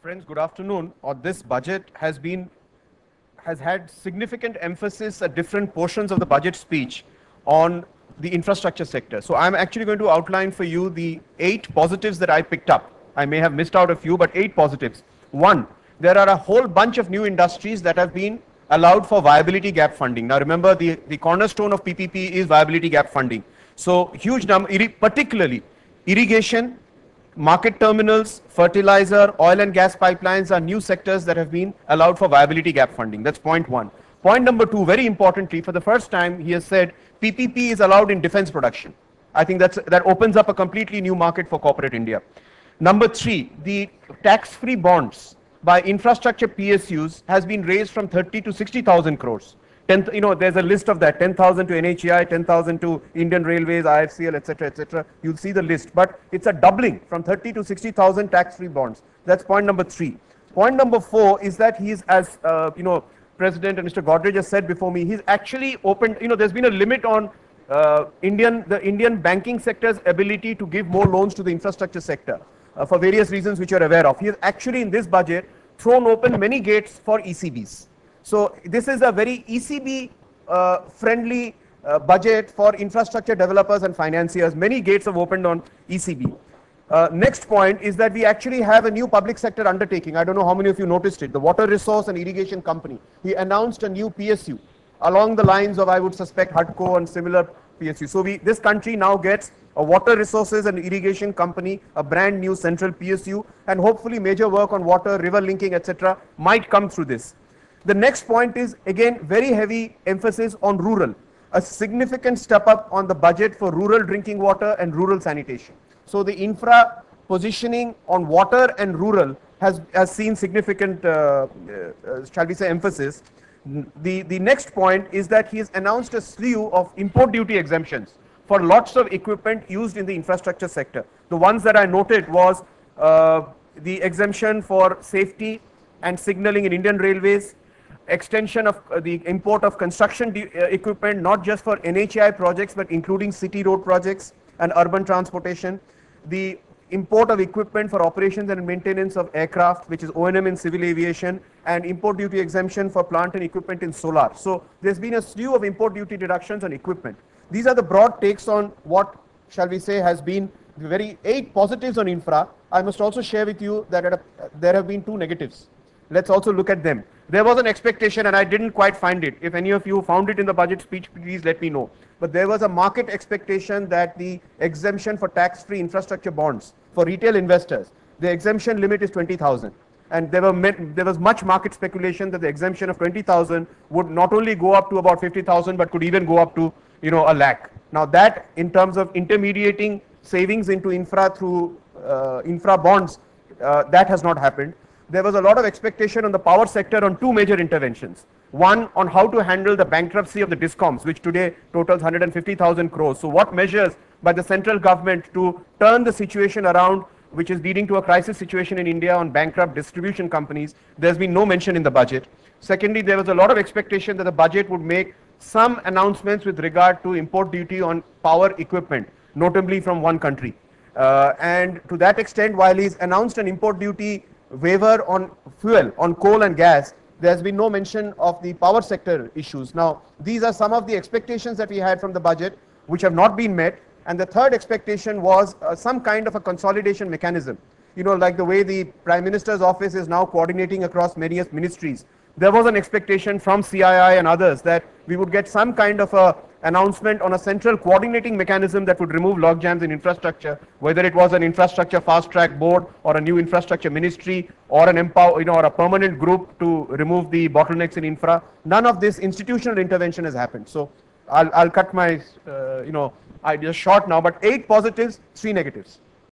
Friends, good afternoon. This budget has had significant emphasis at different portions of the budget speech on the infrastructure sector. So I'm actually going to outline for you the 8 positives that I picked up. I may have missed out a few, but 8 positives. One, there are a whole bunch of new industries that have been allowed for viability gap funding. Now remember, the cornerstone of PPP is viability gap funding. So huge number, particularly irrigation, market terminals, fertilizer, oil and gas pipelines are new sectors that have been allowed for viability gap funding. That's point one. Point number two, very importantly, for the first time, he has said PPP is allowed in defense production. I think that opens up a completely new market for corporate India. Number three, the tax-free bonds by infrastructure PSUs has been raised from 30 to 60,000 crores. There's a list of that, 10,000 to NHAI, 10,000 to Indian Railways, IFCL, etc., etc. You'll see the list, but it's a doubling from 30 to 60,000 tax-free bonds. That's point number three. Point number four is that he's, as President and Mr. Godrej has said before me, he's actually opened, there's been a limit on the Indian banking sector's ability to give more loans to the infrastructure sector for various reasons which you're aware of. He has actually in this budget thrown open many gates for ECBs. So this is a very ECB friendly budget for infrastructure developers and financiers. Many gates have opened on ECB. Next point is that we actually have a new public sector undertaking. I don't know how many of you noticed it. The Water Resource and Irrigation Company. He announced a new PSU along the lines of, I would suspect, HUDCO and similar PSU. So this country now gets a Water Resources and Irrigation Company, a brand new central PSU, and hopefully major work on water, river linking, etc. might come through this. The next point is, again, very heavy emphasis on rural. A significant step up on the budget for rural drinking water and rural sanitation. So the infra positioning on water and rural has seen significant, shall we say, emphasis. The next point is that he has announced a slew of import duty exemptions for lots of equipment used in the infrastructure sector. The ones that I noted was the exemption for safety and signaling in Indian Railways, extension of the import of construction equipment, not just for NHAI projects, but including city road projects and urban transportation, the import of equipment for operations and maintenance of aircraft, which is O&M in civil aviation, and import duty exemption for plant and equipment in solar. So there's been a slew of import duty deductions on equipment. These are the broad takes on what, shall we say, has been the 8 positives on infra. I must also share with you that there have been 2 negatives. Let's also look at them. There was an expectation, and I didn't quite find it. If any of you found it in the budget speech, please let me know. But there was a market expectation that the exemption for tax-free infrastructure bonds for retail investors, the exemption limit is 20,000. And there was much market speculation that the exemption of 20,000 would not only go up to about 50,000, but could even go up to, a lakh. Now that, in terms of intermediating savings into infra through infra bonds, that has not happened. There was a lot of expectation on the power sector on 2 major interventions. One, on how to handle the bankruptcy of the DISCOMs, which today totals 150,000 crores. So what measures by the central government to turn the situation around, which is leading to a crisis situation in India on bankrupt distribution companies? There's been no mention in the budget. Secondly, there was a lot of expectation that the budget would make some announcements with regard to import duty on power equipment, notably from one country. And to that extent, while he's announced an import duty waiver on fuel, on coal and gas, there's been no mention of the power sector issues. Now, these are some of the expectations that we had from the budget, which have not been met. And the third expectation was some kind of a consolidation mechanism. Like the way the Prime Minister's office is now coordinating across many ministries. There was an expectation from CII and others that we would get some kind of a announcement on a central coordinating mechanism that would remove logjams in infrastructure, whether it was an infrastructure fast track board or a new infrastructure ministry or an or a permanent group to remove the bottlenecks in infra. None of this institutional intervention has happened. So I'll cut my idea short now, but 8 positives, 3 negatives.